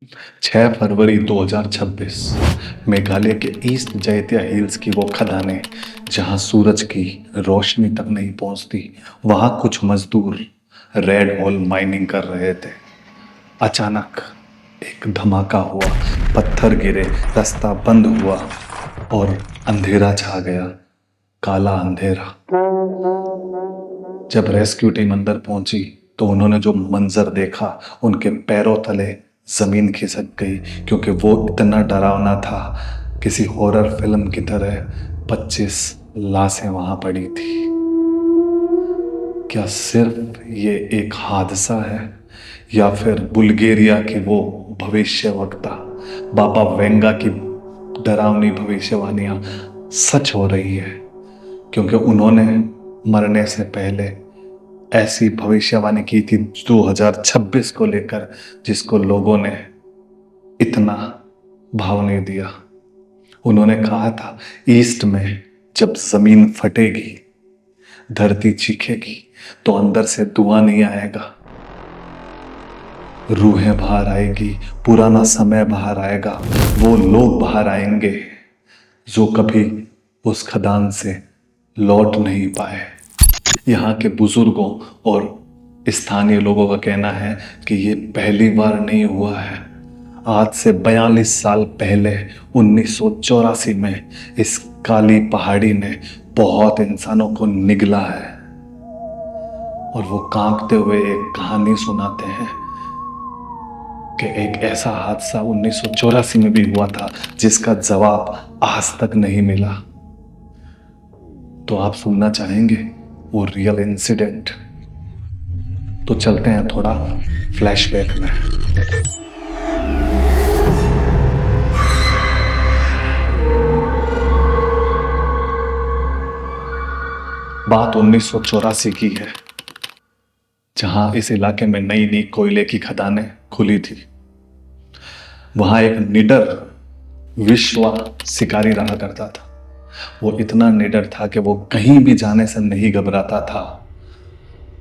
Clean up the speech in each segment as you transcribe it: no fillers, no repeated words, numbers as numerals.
6 फरवरी 2026 मेघालय के east Jaintia hills की वो खदानें जहां सूरज की रोशनी तक नहीं पहुंचती, वहां कुछ मजदूर रेड होल माइनिंग कर रहे थे। अचानक एक धमाका हुआ, पत्थर गिरे, रास्ता बंद हुआ और अंधेरा छा गया, काला अंधेरा। जब रेस्क्यू टीम अंदर पहुंची तो उन्होंने जो मंजर देखा, उनके पैरों तले जमीन खिसक गई, क्योंकि वो इतना डरावना था। किसी हॉरर फिल्म की तरह 25 लाशें वहां पड़ी थी। क्या सिर्फ ये एक हादसा है, या फिर बुल्गारिया की वो भविष्यवक्ता बाबा वेंगा की डरावनी भविष्यवाणियां सच हो रही है? क्योंकि उन्होंने मरने से पहले ऐसी भविष्यवाणी की थी 2026 को लेकर, जिसको लोगों ने इतना भाव नहीं दिया। उन्होंने कहा था, ईस्ट में जब जमीन फटेगी, धरती चीखेगी, तो अंदर से धुआं नहीं आएगा, रूहें बाहर आएगी, पुराना समय बाहर आएगा, वो लोग बाहर आएंगे जो कभी उस खदान से लौट नहीं पाए। यहाँ के बुजुर्गों और स्थानीय लोगों का कहना है कि ये पहली बार नहीं हुआ है। आज से 42 साल पहले 1984 में इस काली पहाड़ी ने बहुत इंसानों को निगला है, और वो कांपते हुए एक कहानी सुनाते हैं कि एक ऐसा हादसा 1984 में भी हुआ था जिसका जवाब आज तक नहीं मिला। तो आप सुनना चाहेंगे वो रियल इंसिडेंट? तो चलते हैं थोड़ा फ्लैशबैक में। बात 1984 की है, जहां इस इलाके में नई नई कोयले की खदानें खुली थी। वहां एक निडर विश्वा शिकारी रहा करता था। वो इतना निडर था कि वो कहीं भी जाने से नहीं घबराता था।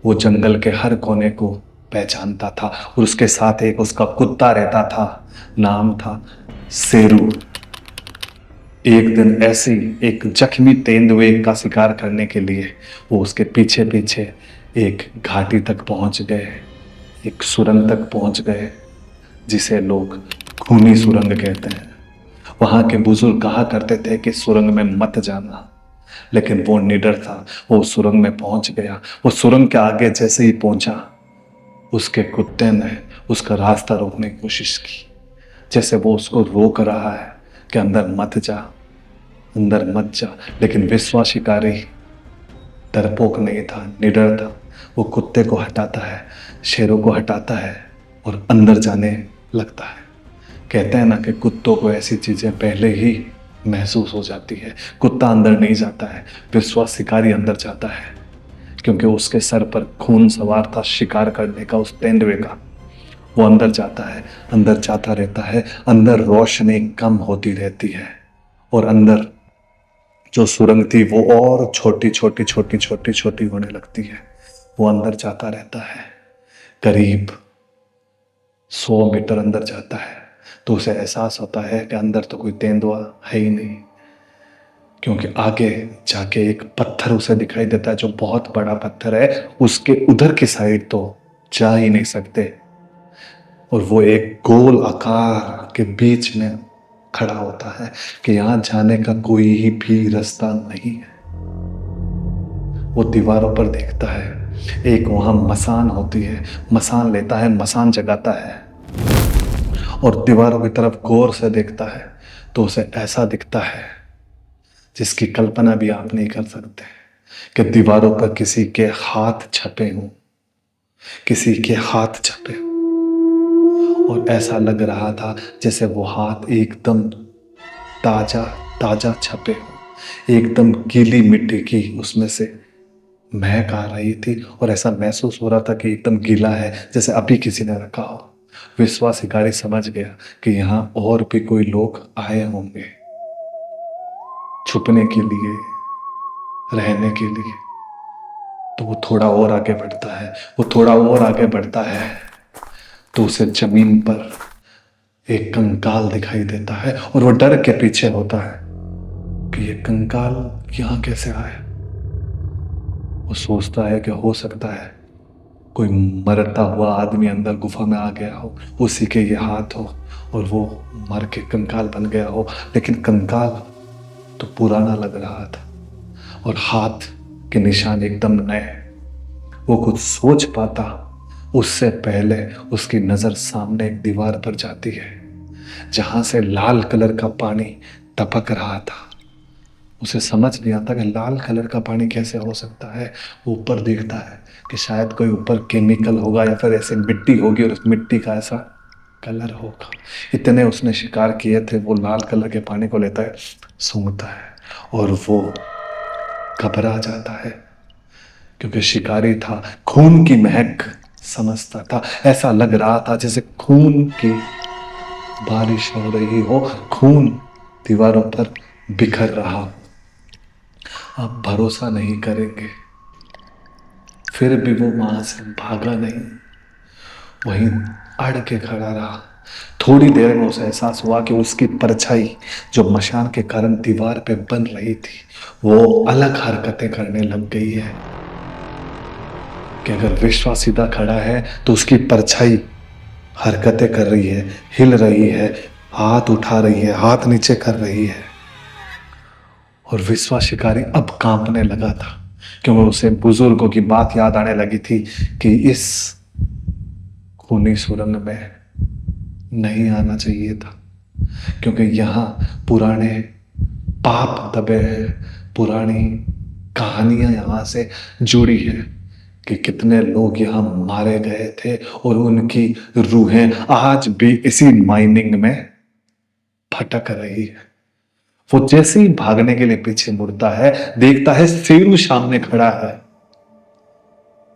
वो जंगल के हर कोने को पहचानता था, और उसके साथ एक उसका कुत्ता रहता था, नाम था शेरू। एक दिन ऐसी एक जख्मी तेंदुए का शिकार करने के लिए वो उसके पीछे पीछे एक घाटी तक पहुंच गए, एक सुरंग तक पहुंच गए, जिसे लोग खूनी सुरंग कहते हैं। वहां के बुजुर्ग कहा करते थे कि सुरंग में मत जाना, लेकिन वो निडर था, वो सुरंग में पहुंच गया। वो सुरंग के आगे जैसे ही पहुंचा, उसके कुत्ते ने उसका रास्ता रोकने की कोशिश की, जैसे वो उसको रोक रहा है कि अंदर मत जा, अंदर मत जा। लेकिन विश्वा शिकारी डरपोक नहीं था, निडर था। वो कुत्ते को हटाता है, शेरों को हटाता है और अंदर जाने लगता है। कहते हैं ना कि कुत्तों को ऐसी चीजें पहले ही महसूस हो जाती है। कुत्ता अंदर नहीं जाता है, विश्वा शिकारी अंदर जाता है, क्योंकि उसके सर पर खून सवार था शिकार करने का, उस तेंदुए का। वो अंदर जाता है, अंदर जाता रहता है। अंदर रोशनी कम होती रहती है, और अंदर जो सुरंग थी वो और छोटी छोटी छोटी छोटी छोटी होने लगती है। वो अंदर जाता रहता है, करीब 100 मीटर अंदर जाता है, तो उसे एहसास होता है कि अंदर तो कोई तेंदुआ है ही नहीं, क्योंकि आगे जाके एक पत्थर उसे दिखाई देता है, जो बहुत बड़ा पत्थर है। उसके उधर की साइड तो जा ही नहीं सकते, और वो एक गोल आकार के बीच में खड़ा होता है कि यहां जाने का कोई भी रास्ता नहीं है। वो दीवारों पर देखता है, एक वहां मसान होती है, मसान लेता है, मसान जगाता है, और दीवारों की तरफ गौर से देखता है तो उसे ऐसा दिखता है जिसकी कल्पना भी आप नहीं कर सकते, कि दीवारों पर किसी के हाथ छपे हों, किसी के हाथ छपे हों। और ऐसा लग रहा था जैसे वो हाथ एकदम ताजा ताजा छपे हों, एकदम गीली मिट्टी की उसमें से महक आ रही थी, और ऐसा महसूस हो रहा था कि एकदम गीला है, जैसे अभी किसी ने रखा हो। विश्वा शिकारी समझ गया कि यहाँ और भी कोई लोग आए होंगे छुपने के लिए, रहने के लिए। तो वो थोड़ा और आगे बढ़ता है, वो थोड़ा और आगे बढ़ता है, तो उसे जमीन पर एक कंकाल दिखाई देता है और वो डर के पीछे होता है कि ये कंकाल यहां कैसे आया। वो सोचता है कि हो सकता है कोई मरता हुआ आदमी अंदर गुफा में आ गया हो, उसी के ये हाथ हो और वो मर के कंकाल बन गया हो। लेकिन कंकाल तो पुराना लग रहा था और हाथ के निशान एकदम नए। वो कुछ सोच पाता उससे पहले उसकी नजर सामने एक दीवार पर जाती है जहां से लाल कलर का पानी टपक रहा था। उसे समझ नहीं आता कि लाल कलर का पानी कैसे हो सकता है। वो ऊपर देखता है कि शायद कोई ऊपर केमिकल होगा या फिर ऐसे मिट्टी होगी और उस मिट्टी का ऐसा कलर होगा। इतने उसने शिकार किए थे। वो लाल कलर के पानी को लेता है, सूंघता है और वो घबरा जाता है क्योंकि शिकारी था। खून की महक समझता था। ऐसा लग रहा था जैसे खून की बारिश हो रही हो, खून दीवारों पर बिखर रहा हो। आप भरोसा नहीं करेंगे, फिर भी वो वहां से भागा नहीं, वहीं अड़ के खड़ा रहा। थोड़ी देर में उसे एहसास हुआ कि उसकी परछाई जो मशान के कारण दीवार पे बन रही थी वो अलग हरकतें करने लग गई है। कि अगर विश्वा सीधा खड़ा है तो उसकी परछाई हरकतें कर रही है, हिल रही है, हाथ उठा रही है, हाथ नीचे कर रही है। और विश्वा शिकारी अब कांपने लगा था क्योंकि उसे बुजुर्गों की बात याद आने लगी थी कि इस खूनी सुरंग में नहीं आना चाहिए था क्योंकि यहाँ पुराने पाप दबे हैं, पुरानी कहानियां यहाँ से जुड़ी है कि कितने लोग यहाँ मारे गए थे और उनकी रूहें आज भी इसी माइनिंग में भटक रही है। वो जैसे ही भागने के लिए पीछे मुड़ता है, देखता है शेरू सामने खड़ा है।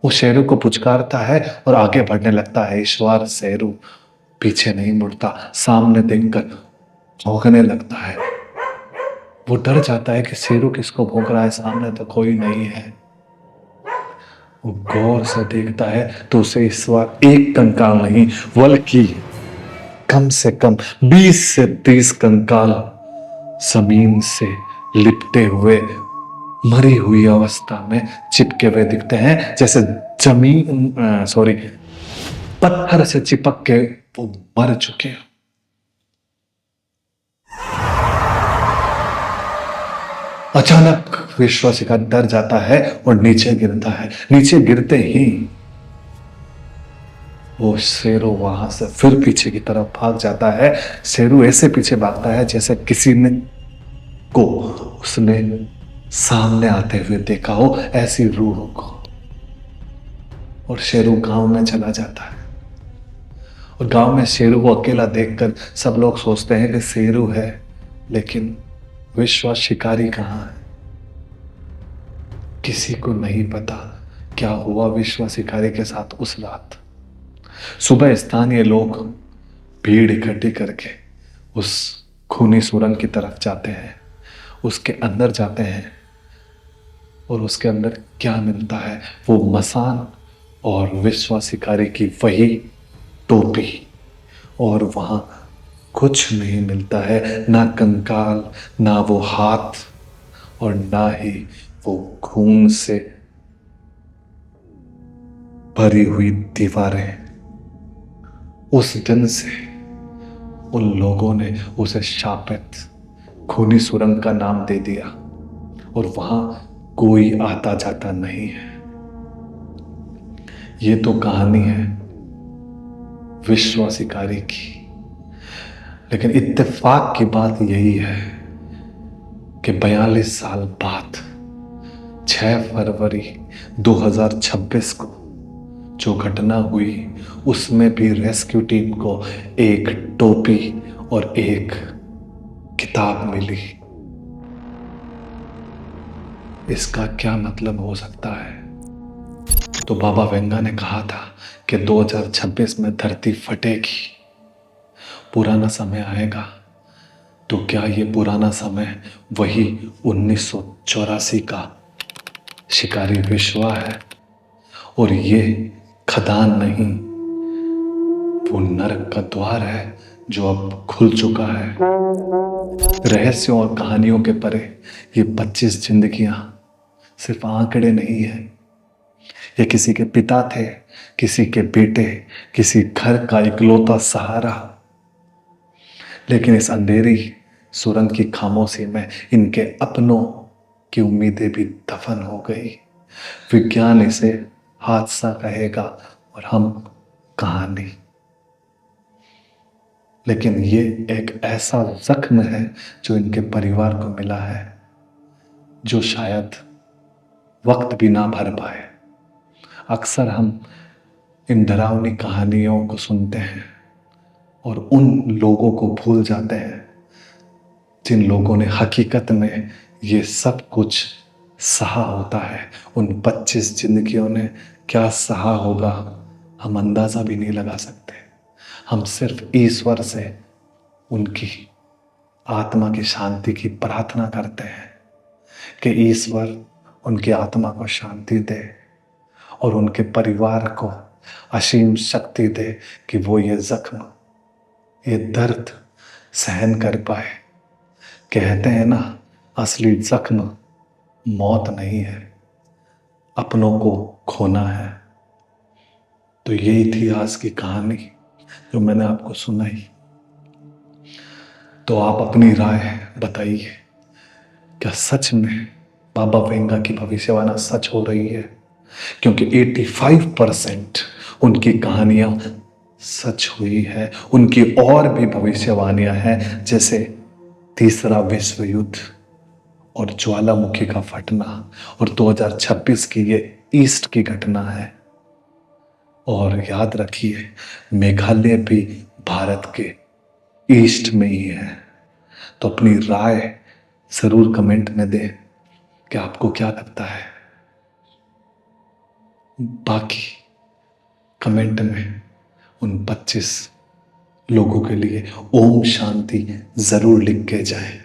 वो शेरू को पुचकारता है और आगे बढ़ने लगता है। ईश्वर शेरू पीछे नहीं मुड़ता, सामने देखकर भौंकने लगता है। वो डर जाता है कि शेरू किसको भौंक रहा है, सामने तो कोई नहीं है। वो गौर से देखता है तो उसे इस बार एक कंकाल नहीं बल्कि कम से कम 20 से 30 कंकाल जमीन से लिपटे हुए मरी हुई अवस्था में चिपके हुए दिखते हैं, जैसे जमीन सॉरी पत्थर से चिपक के वो मर चुके हैं। अचानक विश्वासिका डर जाता है और नीचे गिरता है। नीचे गिरते ही वो शेरू वहां से फिर पीछे की तरफ भाग जाता है। शेरू ऐसे पीछे भागता है जैसे किसी ने को उसने सामने आते हुए देखा हो, ऐसी रूह को। और शेरू गांव में चला जाता है और गांव में शेरू को अकेला देखकर सब लोग सोचते हैं कि शेरू है, लेकिन विश्वा शिकारी कहाँ है किसी को नहीं पता क्या हुआ विश्वा शिकारी के साथ उस रात। सुबह स्थानीय लोग भीड़ इकट्ठी करके उस खूनी सुरंग की तरफ जाते हैं, उसके अंदर जाते हैं और उसके अंदर क्या मिलता है वो मसान और विश्वा शिकारी की वही टोपी। और वहां कुछ नहीं मिलता है, ना कंकाल, ना वो हाथ और ना ही वो खून से भरी हुई दीवारें। उस दिन से उन लोगों ने उसे शापित खूनी सुरंग का नाम दे दिया और वहां कोई आता जाता नहीं है। ये तो कहानी है विश्वा शिकारी की, लेकिन इत्तेफाक की बात यही है कि 42 साल बाद 6 फरवरी 2026 को जो घटना हुई उसमें भी रेस्क्यू टीम को एक टोपी और एक किताब मिली। इसका क्या मतलब हो सकता है? तो बाबा वेंगा ने कहा था कि 2026 में धरती फटेगी, पुराना समय आएगा। तो क्या ये पुराना समय वही 1984 का शिकारी विश्वा है? और ये खदान नहीं, वो नरक का द्वार है जो अब खुल चुका है। रहस्यों और कहानियों के परे ये 25 जिंदगियां सिर्फ आंकड़े नहीं है। ये किसी के पिता थे, किसी के बेटे, किसी घर का इकलौता सहारा। लेकिन इस अंधेरी सुरंग की खामोशी में इनके अपनों की उम्मीदें भी दफन हो गई। विज्ञान इसे हादसा कहेगा और हम कहानी। लेकिन ये एक ऐसा जख्म है जो इनके परिवार को मिला है, जो शायद वक्त भी ना भर पाए। अक्सर हम इन डरावनी कहानियों को सुनते हैं और उन लोगों को भूल जाते हैं जिन लोगों ने हकीकत में ये सब कुछ सहा होता है। उन 25 जिंदगियों ने क्या सहा होगा हम अंदाजा भी नहीं लगा सकते। हम सिर्फ ईश्वर से उनकी आत्मा की शांति की प्रार्थना करते हैं कि ईश्वर उनकी आत्मा को शांति दे और उनके परिवार को असीम शक्ति दे कि वो ये जख्म, ये दर्द सहन कर पाए। कहते हैं ना, असली जख्म मौत नहीं है, अपनों को खोना है। तो यही थी आज की कहानी जो मैंने आपको सुनाई। तो आप अपनी राय बताइए, क्या सच में बाबा वेंगा की भविष्यवाणी सच हो रही है? क्योंकि 85% उनकी कहानियां सच हुई है। उनकी और भी भविष्यवाणियां हैं, जैसे तीसरा विश्व युद्ध और ज्वालामुखी का फटना, और 2026 की ये ईस्ट की घटना है। और याद रखिए, मेघालय भी भारत के ईस्ट में ही है। तो अपनी राय जरूर कमेंट में दें कि आपको क्या लगता है। बाकी कमेंट में उन 25 लोगों के लिए ओम शांति जरूर लिख के जाएं।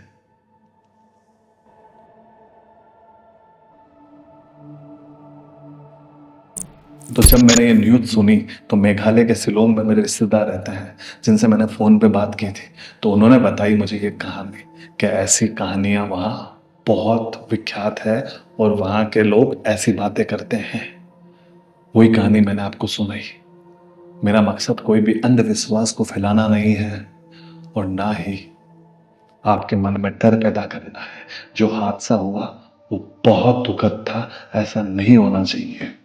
तो जब मैंने ये न्यूज़ सुनी तो मेघालय के शिलोंग में मेरे रिश्तेदार रहते हैं, जिनसे मैंने फ़ोन पे बात की थी, तो उन्होंने बताई मुझे ये कहानी कि ऐसी कहानियाँ वहाँ बहुत विख्यात है और वहाँ के लोग ऐसी बातें करते हैं। वही कहानी मैंने आपको सुनाई। मेरा मकसद कोई भी अंधविश्वास को फैलाना नहीं है और ना ही आपके मन में डर पैदा करना है। जो हादसा हुआ वो बहुत दुखद था, ऐसा नहीं होना चाहिए।